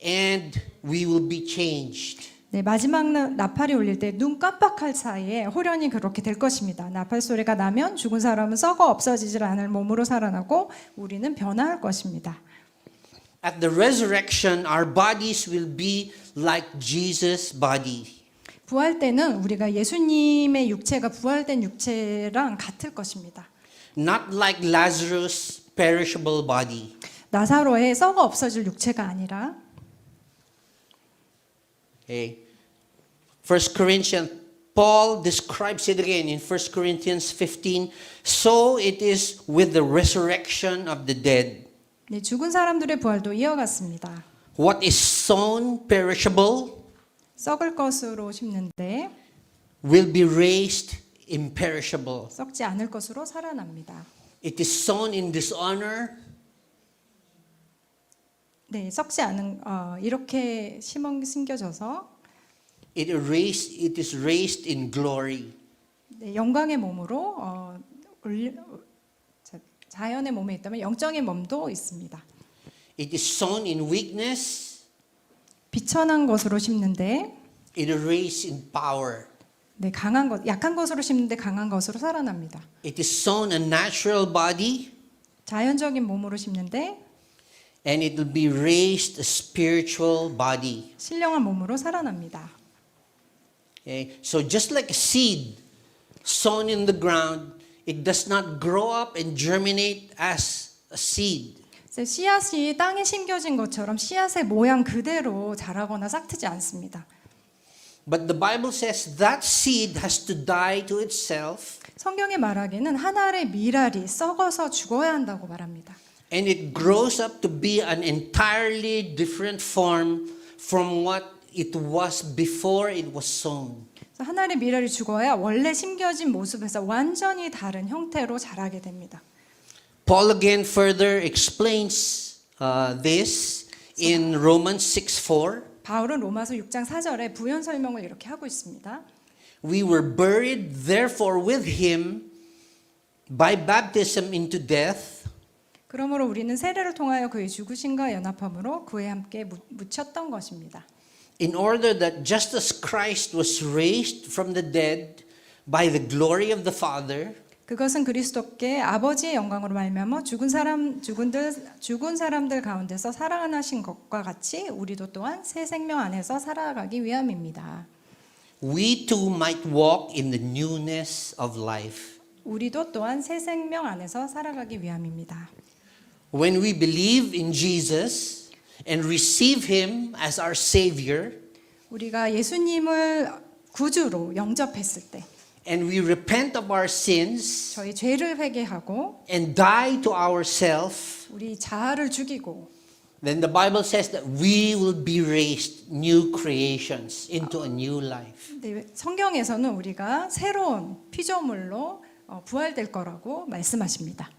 and we will be changed. 네, 마지막 나팔이 울릴 때 눈 깜빡할 사이에 호련히 그렇게 될 것입니다. 나팔 소리가 나면 죽은 사람은 썩어 없어지질 않을 몸으로 살아나고 우리는 변화할 것입니다. At the resurrection, our bodies will be like Jesus' body. 부활 때는 우리가 예수님의 육체가 부활된 육체랑 같을 것입니다. Not like Lazarus' perishable body. 나사로의 썩어 없어질 육체가 아니라 Okay. 1 Corinthians, Paul describes it again in 1 Corinthians 15. So it is with the resurrection of the dead. 네, 죽은 사람들의 부활도 이어갔습니다. What is sown perishable 썩을 것으로 심는데 will be raised imperishable. 썩지 않을 것으로 살아납니다. It is sown in dishonor. 네, 썩지 않은 이렇게 심겨져서 It is raised in glory. 네, 영광의 몸으로 자연의 몸에 있다면 영적인 몸도 있습니다. It is sown in weakness. 비천한 것으로 심는데 It is raised in power. 네, 약한 것으로 심는데 강한 것으로 살아납니다. It is sown a natural body. 자연적인 몸으로 심는데 And it will be raised a spiritual body. 신령한 몸으로 살아납니다. Okay? So just like a seed sown in the ground, it does not grow up and germinate as a seed. 씨앗이 땅에 심겨진 것처럼 씨앗의 모양 그대로 자라거나 싹트지 않습니다. But the Bible says that seed has to die to itself. 성경의 말하기는 한 알의 밀알이 썩어서 죽어야 한다고 말합니다. And it grows up to be an entirely different form from what it was before it was sown. 한 알의 밀알이 죽어야 원래 심겨진 모습에서 완전히 다른 형태로 자라게 됩니다. Paul again further explains this in Romans 6:4. 바울은 로마서 6장 4절에 부연 설명을 이렇게 하고 있습니다. We were buried therefore with him by baptism into death. 그러므로 우리는 세례를 통하여 그의 죽으심과 연합함으로 그에 함께 묻혔던 것입니다. In order that just as Christ was raised from the dead by the glory of the Father, 그것은 그리스도께 아버지의 영광으로 말미암아 죽은 사람들 가운데서 살아나신 것과 같이 우리도 또한 새 생명 안에서 살아가기 위함입니다. we too might walk in the newness of life. 우리도 또한 새 생명 안에서 살아가기 위함입니다. When we believe in Jesus and receive him as our savior, 우리가 예수님을 구주로 영접했을 때, and we repent of our sins 저희 죄를 회개하고 and die to ourselves, 우리 자아를 죽이고 then the Bible says that we will be raised new creations into a new life. 네, 성경에서는 우리가 새로운 피조물로 부활될 거라고 말씀하십니다.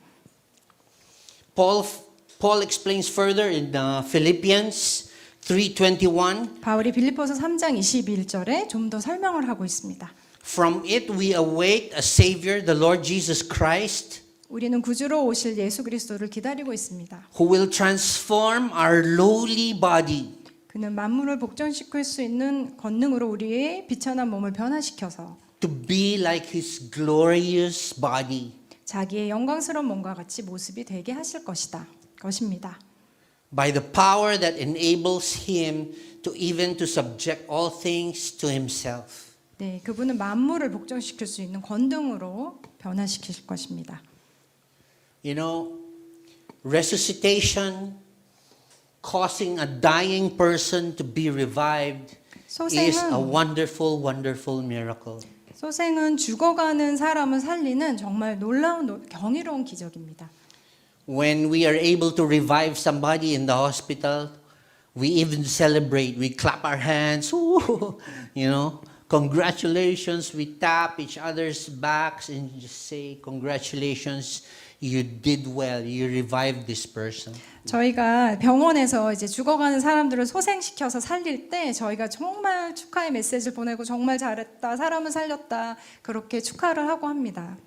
Paul explains further in Philippians 3:21. 바울이 빌립보서 3장 21절에 좀 더 설명을 하고 있습니다. From it we await a Savior, the Lord Jesus Christ, 우리는 구주로 오실 예수 그리스도를 기다리고 있습니다. who will transform our lowly body 그는 만물을 복전시킬 수 있는 권능으로 우리의 비천한 몸을 변화시켜서 to be like His glorious body, 자기의 영광스러운 몸과 같이 모습이 되게 하실 것입니다. by the power that enables Him to even to subject all things to Himself. 네, 그분은 만물을 복전시킬 수 있는 권능으로 변화시킬 것입니다. You know, resuscitation, causing a dying person to be revived, is a wonderful, wonderful miracle. 소생은 죽어가는 사람을 살리는 정말 놀라운 경이로운 기적입니다. When we are able to revive somebody in the hospital, we even celebrate. We clap our hands. Ooh, you know, congratulations. We tap each other's backs and just say, congratulations. You did well. You revived this person. 저희가 병원에서 이제 죽어가는 사람들을 소생시켜서 살릴 때 저희가 정말 축하의 메시지를 보내고 정말 잘했다, 사람을 살렸다 그렇게 축하를 하고 합니다.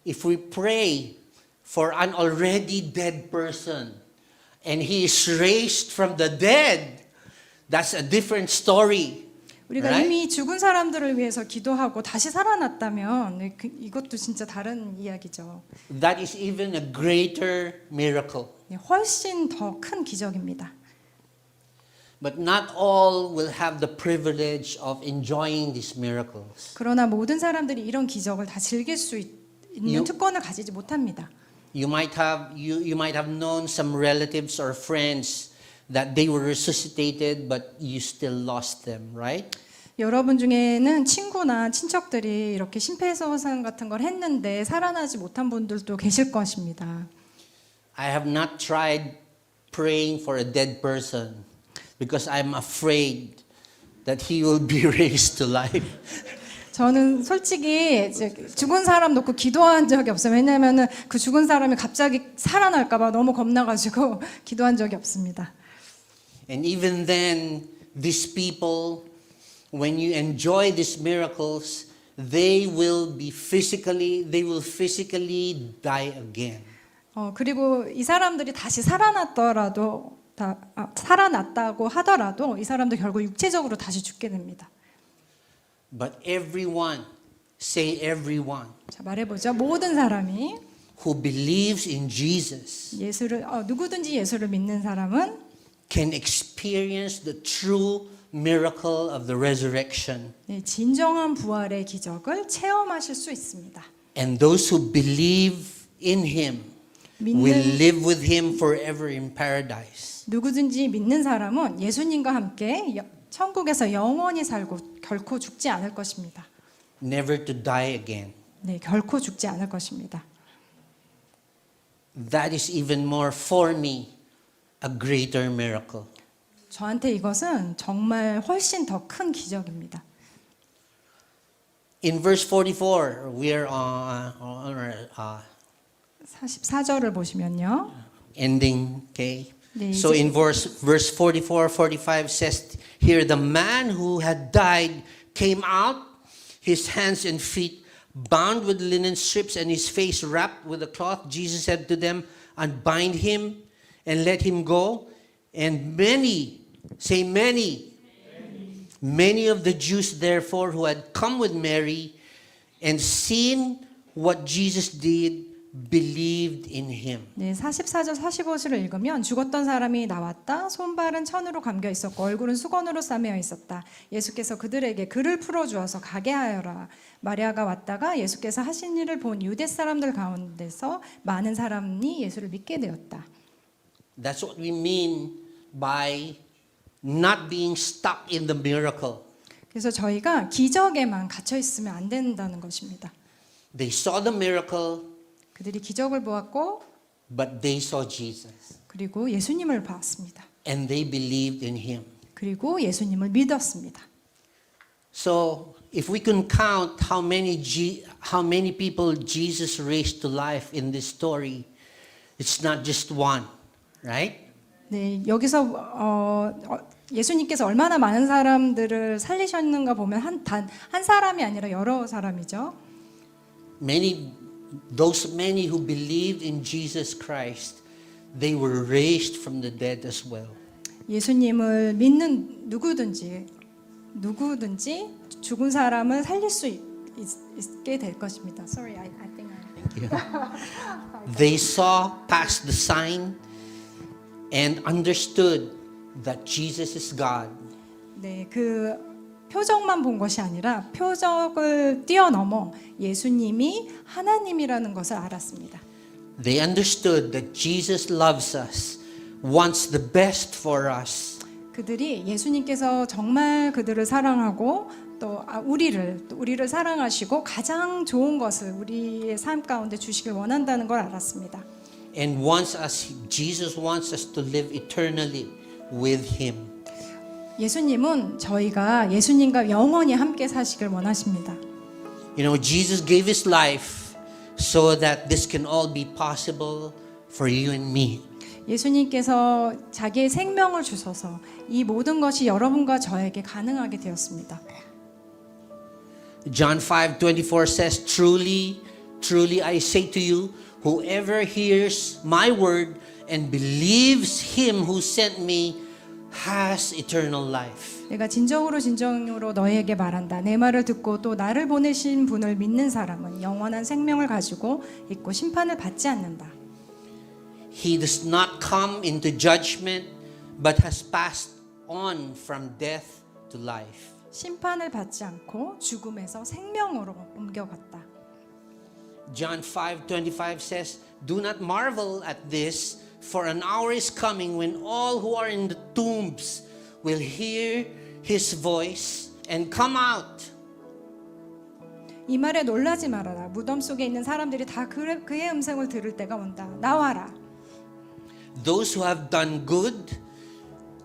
If we pray for an already dead person and he is raised from the dead, that's a different story. 우리가 Right? 이미 죽은 사람들을 위해서 기도하고 다시 살아났다면 이것도 진짜 다른 이야기죠. That is even a greater miracle. 훨씬 더 큰 기적입니다. But not all will have the privilege of enjoying these miracles. 그러나 모든 사람들이 이런 기적을 다 즐길 수 있는 특권을 가지지 못합니다. You might have known some relatives or friends that they were resuscitated, but you still lost them, right? 여러분 중에는 친구나 친척들이 이렇게 심폐소생 같은 걸 했는데 살아나지 못한 분들도 계실 것입니다. I have not tried praying for a dead person because I'm afraid that he will be raised to life. 저는 솔직히 죽은 사람 놓고 기도한 적이 없어요. 왜냐하면 그 죽은 사람이 갑자기 살아날까 봐 너무 겁나가지고 기도한 적이 없습니다. And even then, these people, when you enjoy these miracles, they will physically die again. 그리고 이 사람들이 다시 살아났다고 하더라도 이 사람들 결국 육체적으로 다시 죽게 됩니다. But everyone, say everyone, 자, 말해보죠. 모든 사람이 who believes in Jesus 누구든지 예수를 믿는 사람은 can experience the true miracle of the resurrection. 네, 진정한 부활의 기적을 체험하실 수 있습니다. And those who believe in Him will live with Him forever in paradise. 누구든지 믿는 사람은 예수님과 함께 천국에서 영원히 살고 결코 죽지 않을 것입니다. Never to die again. 네, 결코 죽지 않을 것입니다. That is even more for me a greater miracle. 저한테 이것은 정말 훨씬 더 큰 기적입니다. In verse 44, we are 44절을 보시면요. ending, okay? 네, So in verse 44, 45 says here, the man who had died came out, his hands and feet bound with linen strips and his face wrapped with a cloth. Jesus said to them, unbind him and let him go. And many of the Jews therefore who had come with Mary and seen what Jesus did believed in him. 네, 44절 45절을 읽으면 죽었던 사람이 나왔다. 손발은 천으로 감겨 있었고 얼굴은 수건으로 싸매어 있었다. 예수께서 그들에게 글을 풀어 주어서 가게 하여라. 마리아가 왔다가 예수께서 하신 일을 본 유대 사람들 가운데서 많은 사람이 예수를 믿게 되었다. That's what we mean by not being stuck in the miracle. 그래서 저희가 기적에만 갇혀 있으면 안 된다는 것입니다. They saw the miracle, 그들이 기적을 보았고 but they saw Jesus. 그리고 예수님을 봤습니다. And they believed in him. 그리고 예수님을 믿었습니다. So, if we can count how many people Jesus raised to life in this story, it's not just one, right? 네, 여기서 예수님께서 얼마나 많은 사람들을 살리셨는가 보면 단 한 사람이 아니라 여러 사람이죠. Those many who believed in Jesus Christ, they were raised from the dead as well. 예수님을 믿는 누구든지 죽은 사람을 살릴 수 있게 될 것입니다. Sorry, I think Thank you. They saw past the sign and understood that Jesus is God. 네, 그 표적만 본 것이 아니라 표적을 뛰어넘어 예수님이 하나님이라는 것을 알았습니다. They understood that Jesus loves us, wants the best for us. 그들이 예수님께서 정말 그들을 사랑하고 또 우리를 사랑하시고 가장 좋은 것을 우리의 삶 가운데 주시길 원한다는 걸 알았습니다. And Jesus wants us to live eternally with Him. 예수님은 저희가 예수님과 영원히 함께 사시길 원하십니다. You know, Jesus gave His life so that this can all be possible for you and me. 예수님께서 자기의 생명을 주셔서 이 모든 것이 여러분과 저에게 가능하게 되었습니다. John 5:24 says, Truly, truly I say to you, whoever hears my word and believes him who sent me has eternal life. 내가 진정으로 너희에게 말한다. 내 말을 듣고 또 나를 보내신 분을 믿는 사람은 영원한 생명을 가지고 있고 심판을 받지 않는다. He does not come into judgment, but has passed on from death to life. 심판을 받지 않고 죽음에서 생명으로 옮겨갔다. John 5:25 says, Do not marvel at this, for an hour is coming when all who are in the tombs will hear his voice and come out. 이 말에 놀라지 말아라. 무덤 속에 있는 사람들이 다 그의 음성을 들을 때가 온다. 나와라. Those who have done good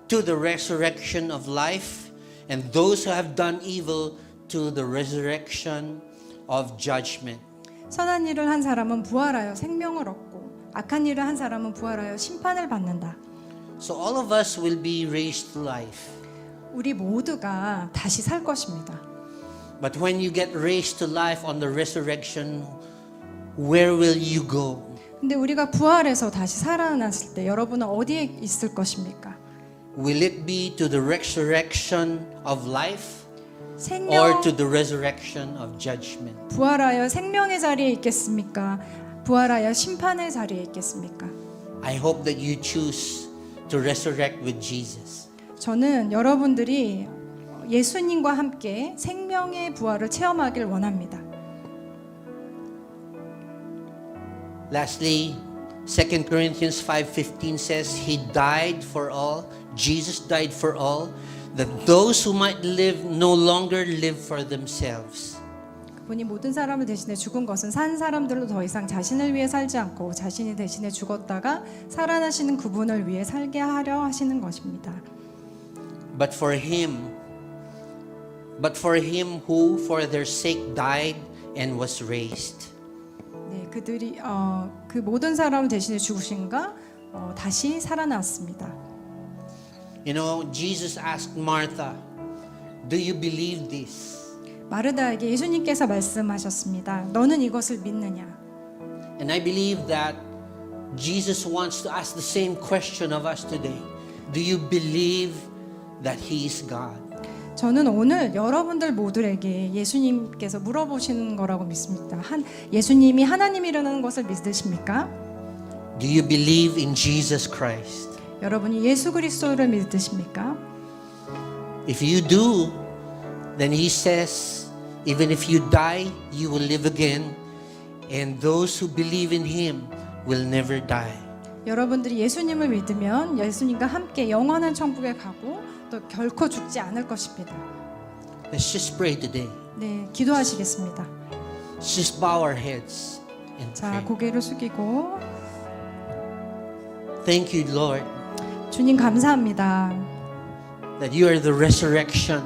to the resurrection of life, and those who have done evil to the resurrection of judgment. 선한 일을 한 사람은 부활하여 생명을 얻고 악한 일을 한 사람은 부활하여 심판을 받는다. So all of us will be raised to life. 우리 모두가 다시 살 것입니다. But when you get raised to life on the resurrection, where will you go? 근데 우리가 부활해서 다시 살아났을 때 여러분은 어디에 있을 것입니까? Will it be to the resurrection of life or 생명 to the resurrection of judgment? 부활하여 생명의 자리에 있겠습니까? 부활하여 심판의 자리에 있겠습니까? I hope that you choose to resurrect with Jesus. 저는 여러분들이 예수님과 함께 생명의 부활을 체험하길 원합니다. Lastly, 2 Corinthians 5:15 says, He died for all, Jesus died for all, that those who might live no longer live for themselves. 그분이 모든 사람을 대신해 죽은 것은 산 사람들로 더 이상 자신을 위해 살지 않고 자신이 대신해 죽었다가 살아나시는 그분을 위해 살게 하려 하시는 것입니다. But for him who for their sake died and was raised. 네, 그들이 그 모든 사람을 대신해 죽으신가 다시 살아났습니다. You know, Jesus asked Martha, Do you believe this? 마르다에게 예수님께서 말씀하셨습니다. 너는 이것을 믿느냐? And I believe that Jesus wants to ask the same question of us today. Do you believe that He is God? 저는 오늘 여러분들 모두에게 예수님께서 물어보시는 거라고 믿습니다. 예수님이 하나님이라는 것을 믿으십니까? Do you believe in Jesus Christ? 여러분이 예수 그리스도를 믿으십니까? If you do, then He says, even if you die, you will live again, and those who believe in Him will never die. 여러분들이 예수님을 믿으면 예수님과 함께 영원한 천국에 가고 또 결코 죽지 않을 것입니다. Let's just pray today. 네, 기도하시겠습니다. Let's just bow our heads and 자, pray. 고개를 숙이고 Thank you, Lord, 주님 감사합니다. that you are the resurrection.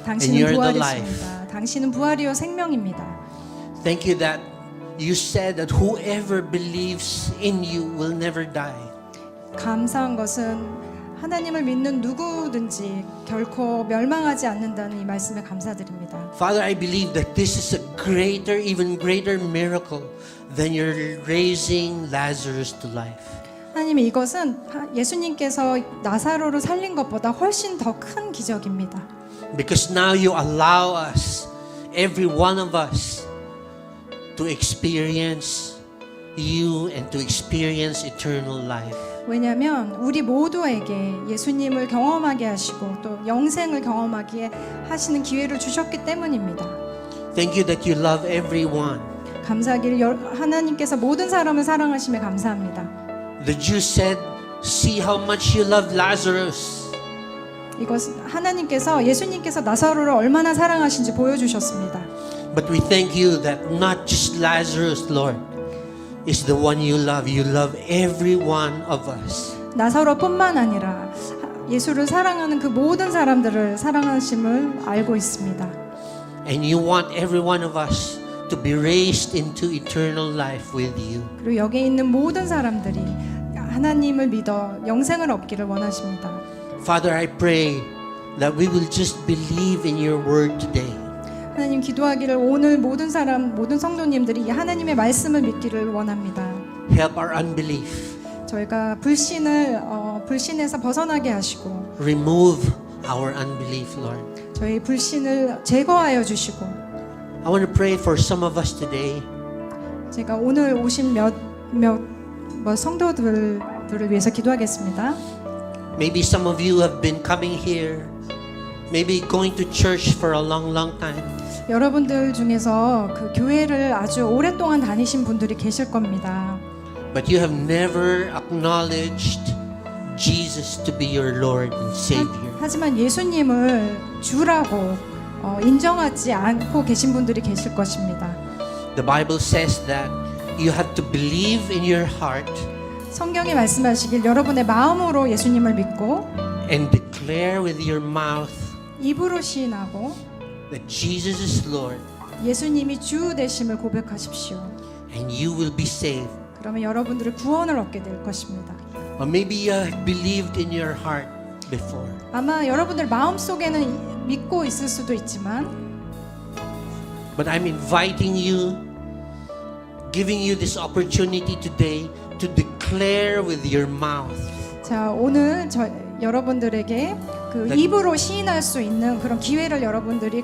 당신은 you're the 부활이십니다. 당신은 부활이요 생명입니다. Thank you that you said that whoever believes in you will never die. 감사한 것은 하나님을 믿는 누구든지 결코 멸망하지 않는다는 이 말씀에 감사드립니다. Father, I believe that this is a greater, even greater miracle than your raising Lazarus to life. 하나님, 이것은 예수님께서 나사로를 살린 것보다 훨씬 더 큰 기적입니다. Because now you allow us, every one of us, to experience you and to experience eternal life. 왜냐하면 우리 모두에게 예수님을 경험하게 하시고 또 영생을 경험하게 하시는 기회를 주셨기 때문입니다. Thank you that you love everyone. 감사하기를 하나님께서 모든 사람을 사랑하심에 감사합니다. The Jews said, see how much you love Lazarus. 이것은 하나님께서 예수님께서 나사로를 얼마나 사랑하신지 보여주셨습니다. But we thank you that not just Lazarus, Lord, is the one you love. You love every one of us. 나사로뿐만 아니라 예수를 사랑하는 그 모든 사람들을 사랑하심을 알고 있습니다. And you want every one of us to be raised into eternal life with you. 그리고 여기 있는 모든 사람들이 하나님을 믿어 영생을 얻기를 원하십니다. Father, I pray that we will just believe in your word today. 하나님, 기도하기를 오늘 모든 성도님들이 이 하나님의 말씀을 믿기를 원합니다. Help our unbelief. 저희가 불신에서 벗어나게 하시고 Remove our unbelief, Lord. 저희 불신을 제거하여 주시고 I want to pray for some of us today. 제가 오늘 오신 몇 성도들을 위해서 기도하겠습니다. Maybe some of you have been coming here, maybe going to church for a long, long time. 여러분들 중에서 그 교회를 아주 오랫동안 다니신 분들이 계실 겁니다. But you have never acknowledged Jesus to be your Lord and Savior. 하지만 예수님을 주라고 인정하지 않고 계신 분들이 계실 것입니다. The Bible says that you have to believe in your heart 성경이 말씀하시길 여러분의 마음으로 예수님을 믿고 and declare with your mouth 입으로 시인하고 that Jesus is Lord, 예수님이 주 되심을 고백하십시오. and you will be saved. 그러면 여러분들은 구원을 얻게 될 것입니다. Or maybe you have believed in your heart before, 아마 여러분들 마음속에는 믿고 있을 수도 있지만 but I'm inviting you, giving you this opportunity today to declare with your mouth 자, 오늘 여러분들에게 그 네. 입으로 시인할 수 있는 그런 기회를 여러분들이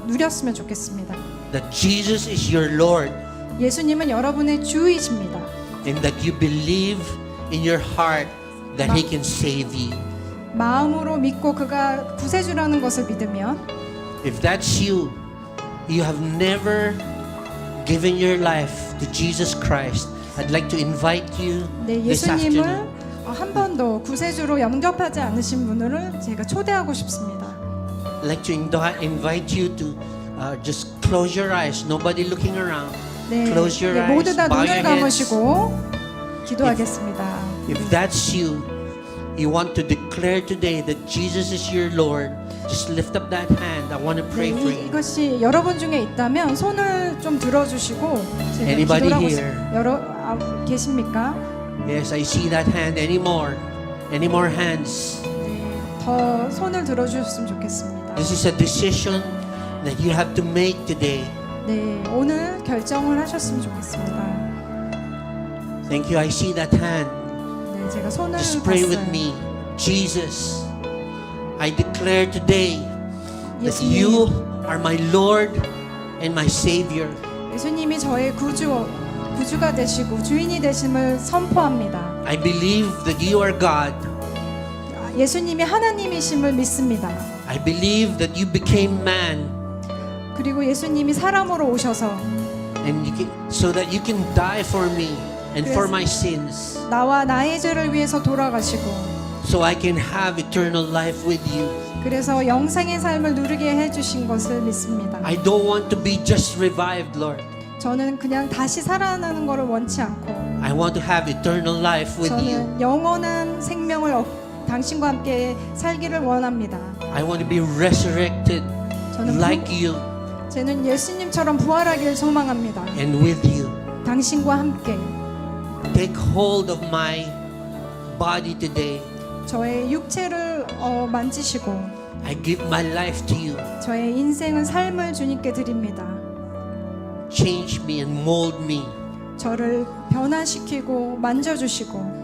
누렸으면 좋겠습니다. that Jesus is your Lord 예수님은 여러분의 주이십니다. and that you believe in your heart that He can save you. 마음으로 믿고 그가 구세주라는 것을 믿으면 If that's you, you have never given your life to Jesus Christ, I'd like to invite you 네, this 예수님을 afternoon. 한 번도 구세주로 영접하지 않으신 분들을 제가 초대하고 싶습니다. I'd like to invite you to just close your eyes, nobody looking around. 네, Close your 네, 모두 eyes, 다 bow 눈을 your heads. 감으시고 기도하겠습니다. If that's you, you want to declare today that Jesus is your Lord, just lift up that hand. I want to pray for you. 이것이 여러분 중에 있다면 손을 좀 들어주시고 제가 Anybody 기도를 하고 here? 계십니까? Yes, I see that hand. Any more hands? 네, 더 손을 들어주셨으면 좋겠습니다. This is a decision that you have to make today. 네, 오늘 결정을 하셨으면 좋겠습니다. Thank you. I see that hand. 네, 제가 손을 Just pray with 봤어요. me. Jesus, I declare today that 예수님. you are my Lord and my Savior. 예수님이 저의 구주가 되시고 주인이 되심을 선포합니다. I believe that you are God. 예수님이 하나님이심을 믿습니다. I believe that you became man 그리고 예수님이 사람으로 오셔서 and so that you can die for me and for 그래서- my sins, 나와 나의 죄를 위해서 돌아가시고 so I can have eternal life with you. 그래서 영생의 삶을 누리게 해주신 것을 믿습니다. I don't want to be just revived, Lord. 저는 그냥 다시 살아나는 것을 원치 않고 I want to have eternal life with you. 저는 영원한 생명을 당신과 함께 살기를 원합니다. I want to be resurrected 저는 like you 저는 예수님처럼 부활하기를 소망합니다. and with you. 당신과 함께 Take hold of my body today. 저의 육체를 만지시고 I give my life to you. 저의 인생은 삶을 주님께 드립니다. Change me and mold me 저를 변화시키고 만져주시고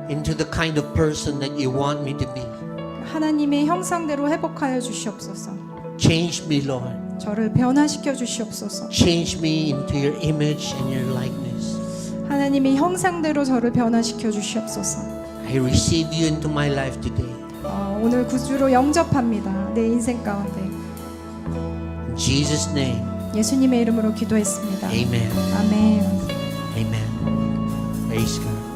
into the kind of person that you want me to be. 하나님의 형상대로 회복하여 주시옵소서. Change me, Lord. 저를 변화시켜 주시옵소서. Change me into your image and your likeness. 하나님의 형상대로 저를 변화시켜 주시옵소서. I receive you into my life today. 오늘 구주로 영접합니다. 내 인생 가운데. In Jesus' name, 예수님의 이름으로 기도했습니다. amen. 아멘. Amen. Praise God.